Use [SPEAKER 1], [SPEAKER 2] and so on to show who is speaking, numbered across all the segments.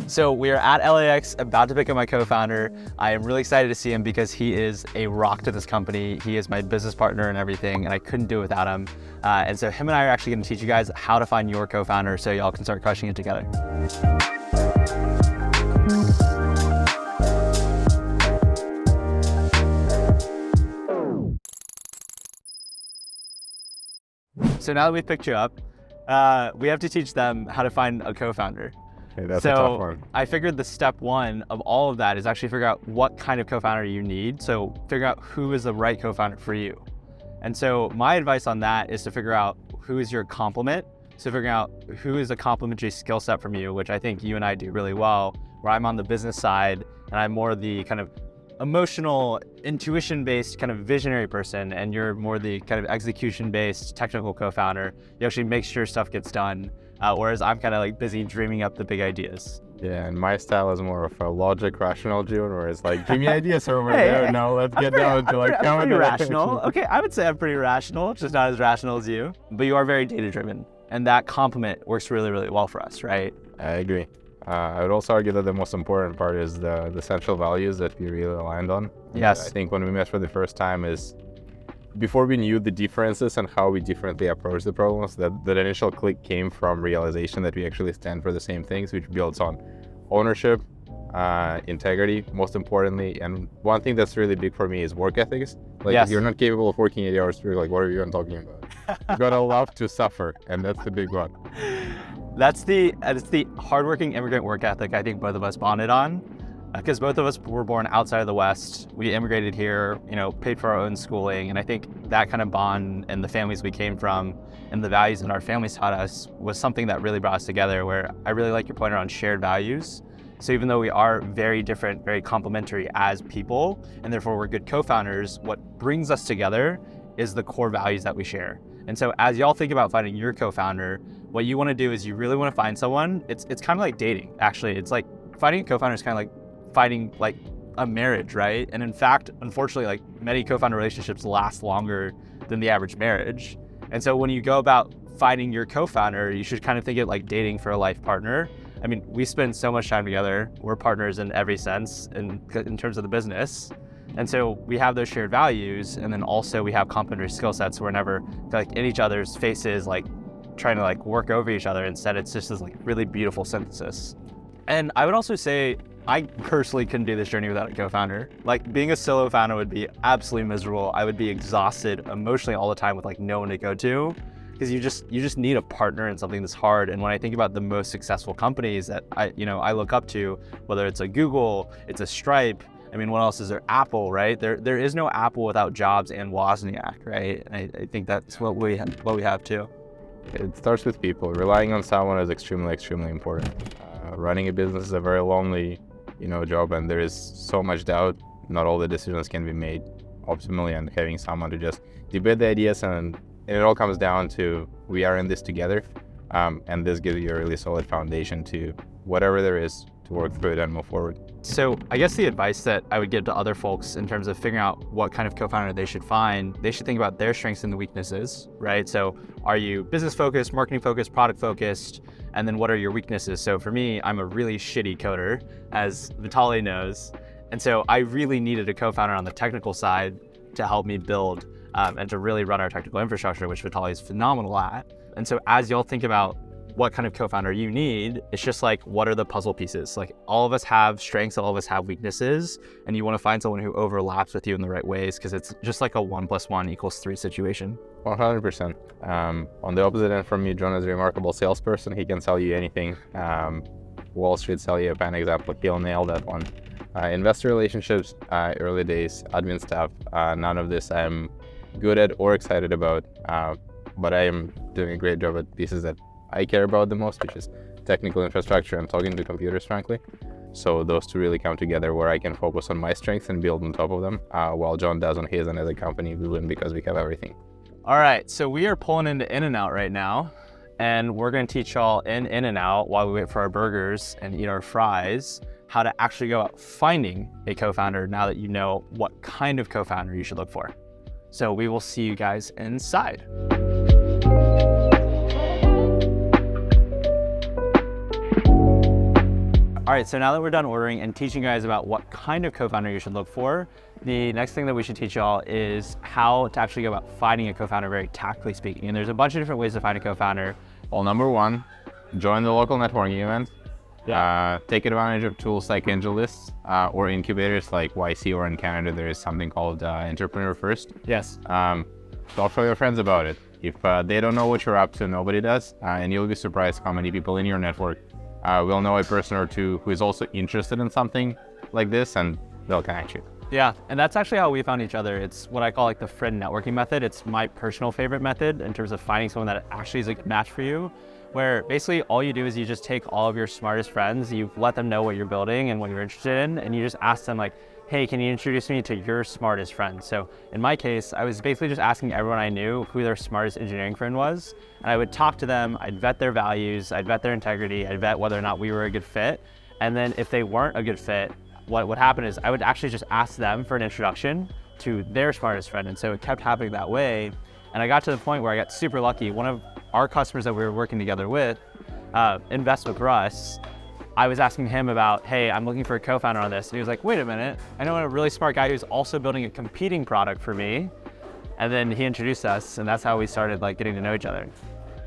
[SPEAKER 1] So we are at LAX, about to pick up my co-founder. I am really excited to see him because he is a rock to this company. He is my business partner and everything, and I couldn't do it without him. And so him and I are actually gonna teach you guys how to find your co-founder so y'all can start crushing it together. So now that we've picked you up, we have to teach them how to find a co-founder.
[SPEAKER 2] Hey, that's a tough one.
[SPEAKER 1] I figured the step one of all of that is actually figure out what kind of co-founder you need. So figure out who is the right co-founder for you. And so my advice on that is to figure out who is your complement. So figuring out who is a complementary skill set from you, which I think you and I do really well, where I'm on the business side and I'm more the kind of emotional, intuition-based kind of visionary person, and you're more the kind of execution-based technical co-founder. You actually make sure stuff gets done, whereas I'm kind of like busy dreaming up the big ideas.
[SPEAKER 2] Yeah, and my style is more of a logic, rational June, where it's like, give me ideas over there. Now let's get down to like
[SPEAKER 1] I'm pretty rational. Okay, I would say I'm pretty rational, just not as rational as you. But you are very data-driven, and that complement works really, really well for us, right?
[SPEAKER 2] I agree. I would also argue that the most important part is the central values that we really aligned on.
[SPEAKER 1] Yes.
[SPEAKER 2] I think when we met for the first time is, before we knew the differences and how we differently approach the problems, that initial click came from realization that we actually stand for the same things, which builds on ownership, integrity, most importantly. And one thing that's really big for me is work ethics. Like,
[SPEAKER 1] yes.
[SPEAKER 2] If you're not capable of working 8 hours through, like, what are you even talking about? You gotta love to suffer, and that's the big one.
[SPEAKER 1] That's the hardworking immigrant work ethic I think both of us bonded on, because both of us were born outside of the West. We immigrated here, paid for our own schooling, and I think that kind of bond and the families we came from and the values that our families taught us was something that really brought us together, where I really like your point around shared values. So even though we are very different, very complementary as people, and therefore we're good co-founders, what brings us together is the core values that we share. And so as y'all think about finding your co-founder, what you want to do is you really want to find someone. It's kind of like dating, actually. It's like finding a co-founder is kind of like finding like a marriage, right? And in fact, unfortunately, like many co-founder relationships last longer than the average marriage. And so when you go about finding your co-founder, you should kind of think of it like dating for a life partner. I mean, we spend so much time together. We're partners in every sense in terms of the business. And so we have those shared values, and then also we have complementary skill sets. We're never like in each other's faces, like trying to like work over each other. Instead, it's just this like really beautiful synthesis. And I would also say, I personally couldn't do this journey without a co-founder. Like being a solo founder would be absolutely miserable. I would be exhausted emotionally all the time with like no one to go to, because you just need a partner in something that's hard. And when I think about the most successful companies that I look up to, whether it's a Google, it's a Stripe, I mean, what else is there? Apple, right? There is no Apple without Jobs and Wozniak, right? And I think that's what we have too.
[SPEAKER 2] It starts with people. Relying on someone is extremely, extremely important. Running a business is a very lonely, job, and there is so much doubt. Not all the decisions can be made optimally, and having someone to just debate the ideas, and it all comes down to, we are in this together, and this gives you a really solid foundation to whatever there is to work through it and move forward.
[SPEAKER 1] So I guess the advice that I would give to other folks in terms of figuring out what kind of co-founder they should find, they should think about their strengths and the weaknesses, right? So are you business focused, marketing focused, product focused? And then what are your weaknesses? So for me, I'm a really shitty coder, as Vitalii knows. And so I really needed a co-founder on the technical side to help me build and to really run our technical infrastructure, which Vitalii is phenomenal at. And so as y'all think about what kind of co-founder you need, it's just like, what are the puzzle pieces? Like all of us have strengths, all of us have weaknesses, and you want to find someone who overlaps with you in the right ways, because it's just like a 1 + 1 = 3 situation.
[SPEAKER 2] 100%. On the opposite end from me, John is a remarkable salesperson. He can sell you anything. Wall Street sell you a pen example, he'll nail that one. Investor relationships, early days, admin stuff, none of this I'm good at or excited about, but I am doing a great job at pieces that I care about the most, which is technical infrastructure and talking to computers, frankly. So those two really come together, where I can focus on my strengths and build on top of them, while John does on his, and as a company, we win because we have everything.
[SPEAKER 1] All right, so we are pulling into In-N-Out right now, and we're gonna teach y'all in In-N-Out, while we wait for our burgers and eat our fries, how to actually go out finding a co-founder now that you know what kind of co-founder you should look for. So we will see you guys inside. All right, so now that we're done ordering and teaching you guys about what kind of co-founder you should look for, the next thing that we should teach y'all is how to actually go about finding a co-founder very tactically speaking. And there's a bunch of different ways to find a co-founder.
[SPEAKER 2] Well, number one, join the local networking event. Take advantage of tools like AngelList or incubators like YC, or in Canada, there is something called Entrepreneur First.
[SPEAKER 1] Yes.
[SPEAKER 2] Talk to your friends about it. If they don't know what you're up to, nobody does. And you'll be surprised how many people in your network will know a person or two who is also interested in something like this, and they'll connect you.
[SPEAKER 1] Yeah, and that's actually how we found each other. It's what I call like the friend networking method. It's my personal favorite method in terms of finding someone that actually is a good match for you, where basically all you do is you just take all of your smartest friends, you let them know what you're building and what you're interested in, and you just ask them like, hey, can you introduce me to your smartest friend? So in my case, I was basically just asking everyone I knew who their smartest engineering friend was, and I would talk to them, I'd vet their values, I'd vet their integrity, I'd vet whether or not we were a good fit, and then if they weren't a good fit, what would happen is I would actually just ask them for an introduction to their smartest friend, and so it kept happening that way, and I got to the point where I got super lucky. One of our customers that we were working together with, Invest with Russ, I was asking him about, hey, I'm looking for a co-founder on this. And he was like, wait a minute, I know a really smart guy who's also building a competing product for me. And then he introduced us, and that's how we started like getting to know each other.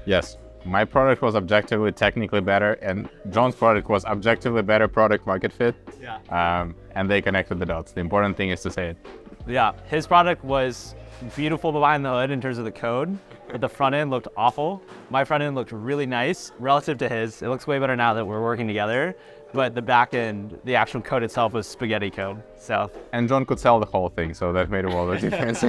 [SPEAKER 2] Yes, my product was objectively technically better, and John's product was objectively better product market fit.
[SPEAKER 1] Yeah.
[SPEAKER 2] And they connected the dots. The important thing is to say it.
[SPEAKER 1] Yeah, his product was beautiful behind the hood in terms of the code, but the front end looked awful. My front end looked really nice relative to his. It looks way better now that we're working together, but the back end, the actual code itself was spaghetti code. So.
[SPEAKER 2] And John could sell the whole thing, so that made a world of difference.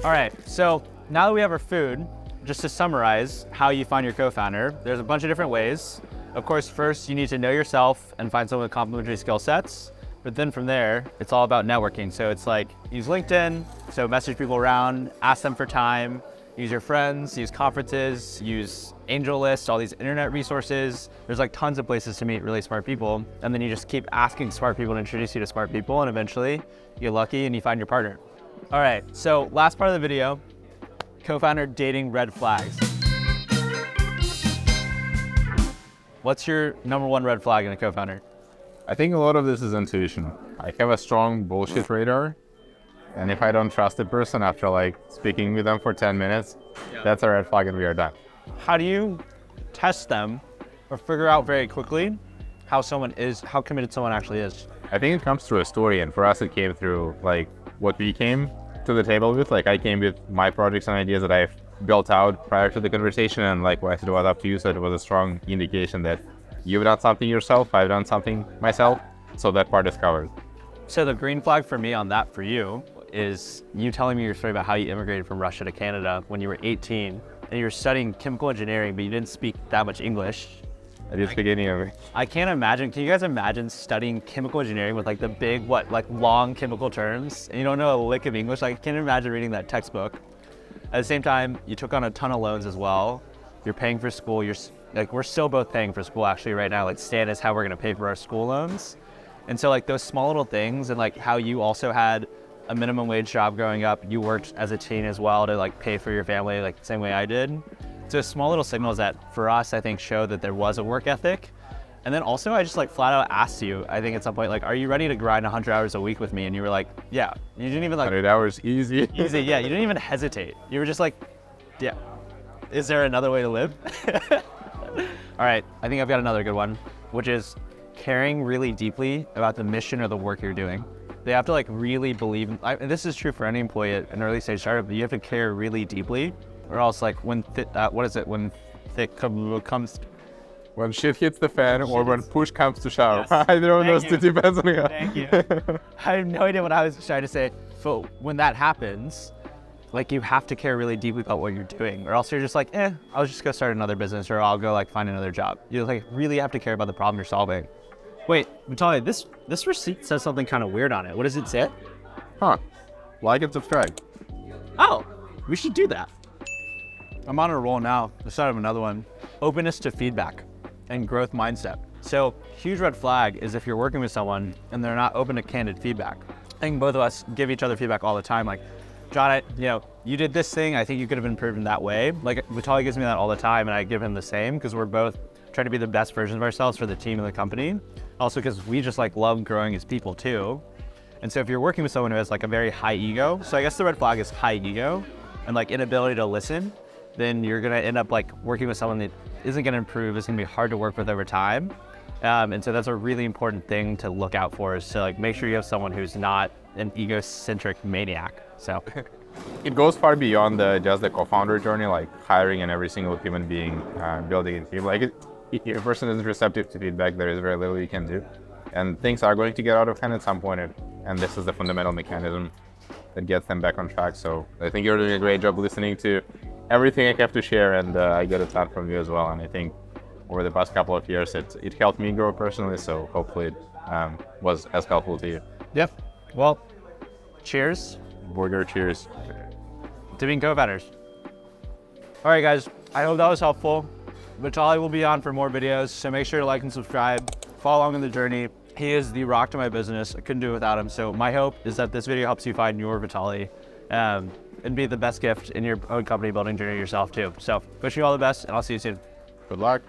[SPEAKER 1] All right, so now that we have our food, just to summarize how you find your co-founder, there's a bunch of different ways. Of course, first you need to know yourself and find someone with complementary skill sets. But then from there, it's all about networking. So it's like, use LinkedIn, so message people around, ask them for time, use your friends, use conferences, use AngelList, all these internet resources. There's like tons of places to meet really smart people. And then you just keep asking smart people to introduce you to smart people, and eventually you get lucky and you find your partner. All right, so last part of the video, co-founder dating red flags. What's your number one red flag in a co-founder?
[SPEAKER 2] I think a lot of this is intuition. I have a strong bullshit radar, and if I don't trust a person after like speaking with them for 10 minutes, that's a red flag and we are done.
[SPEAKER 1] How do you test them or figure out very quickly how committed someone actually is?
[SPEAKER 2] I think it comes through a story, and for us it came through like what we came to the table with. Like I came with my projects and ideas that I've built out prior to the conversation, and likewise it was up to you, so it was a strong indication that you've done something yourself, I've done something myself, so that part is covered.
[SPEAKER 1] So the green flag for me on that for you is you telling me your story about how you immigrated from Russia to Canada when you were 18, and you were studying chemical engineering, but you didn't speak that much English.
[SPEAKER 2] I did speak any of it.
[SPEAKER 1] I can't imagine, can you guys imagine studying chemical engineering with like the big, long chemical terms, and you don't know a lick of English? Like, I can't imagine reading that textbook. At the same time, you took on a ton of loans as well. You're paying for school. We're still both paying for school actually right now. Like, Stan is how we're gonna pay for our school loans. And so like those small little things, and like how you also had a minimum wage job growing up, you worked as a teen as well to like pay for your family like the same way I did. So small little signals that for us, I think show that there was a work ethic. And then also I just like flat out asked you, I think at some point, like, are you ready to grind 100 hours a week with me? And you were like, yeah. You didn't even like—
[SPEAKER 2] 100 hours, easy.
[SPEAKER 1] Easy, yeah. You didn't even hesitate. You were just like, yeah. Is there another way to live? All right, I think I've got another good one, which is caring really deeply about the mission or the work you're doing. They have to like really believe, and this is true for any employee at an early stage startup, but you have to care really deeply, or else like when
[SPEAKER 2] shit hits the fan, or when push comes to shove.
[SPEAKER 1] Yes.
[SPEAKER 2] Either of those two depends on you.
[SPEAKER 1] Thank you. I have no idea what I was trying to say. So when that happens, like you have to care really deeply about what you're doing, or else you're just like, I'll just go start another business, or I'll go like find another job. You like really have to care about the problem you're solving. Wait, Vitalii, this receipt says something kind of weird on it. What does it say?
[SPEAKER 2] Huh. Like and subscribe.
[SPEAKER 1] Oh, we should do that. I'm on a roll now. Let's start another one. Openness to feedback and growth mindset. So huge red flag is if you're working with someone and they're not open to candid feedback. I think both of us give each other feedback all the time. Like, John, you did this thing, I think you could have improved in that way. Like Vitalii gives me that all the time, and I give him the same, because we're both trying to be the best version of ourselves for the team and the company. Also because we just like love growing as people too. And so if you're working with someone who has like a very high ego, so I guess the red flag is high ego and like inability to listen, then you're gonna end up like working with someone that isn't gonna improve, it's gonna be hard to work with over time. And so that's a really important thing to look out for, is to like make sure you have someone who's not an egocentric maniac. So
[SPEAKER 2] it goes far beyond just the co-founder journey, like hiring in every single human being, building a team. Like if a person isn't receptive to feedback, there is very little you can do. And things are going to get out of hand at some point, and this is the fundamental mechanism that gets them back on track. So I think you're doing a great job listening to everything I have to share, and I got a ton from you as well. And I think over the past couple of years, it helped me grow personally, so hopefully it was as helpful to you.
[SPEAKER 1] Yep. Well, cheers.
[SPEAKER 2] Burger, cheers.
[SPEAKER 1] To being co-founders. All right, guys, I hope that was helpful. Vitalii will be on for more videos, so make sure to like and subscribe. Follow along on the journey. He is the rock to my business. I couldn't do it without him. So my hope is that this video helps you find your Vitalii and be the best gift in your own company building journey yourself too. So wishing you all the best, and I'll see you soon.
[SPEAKER 2] Good luck.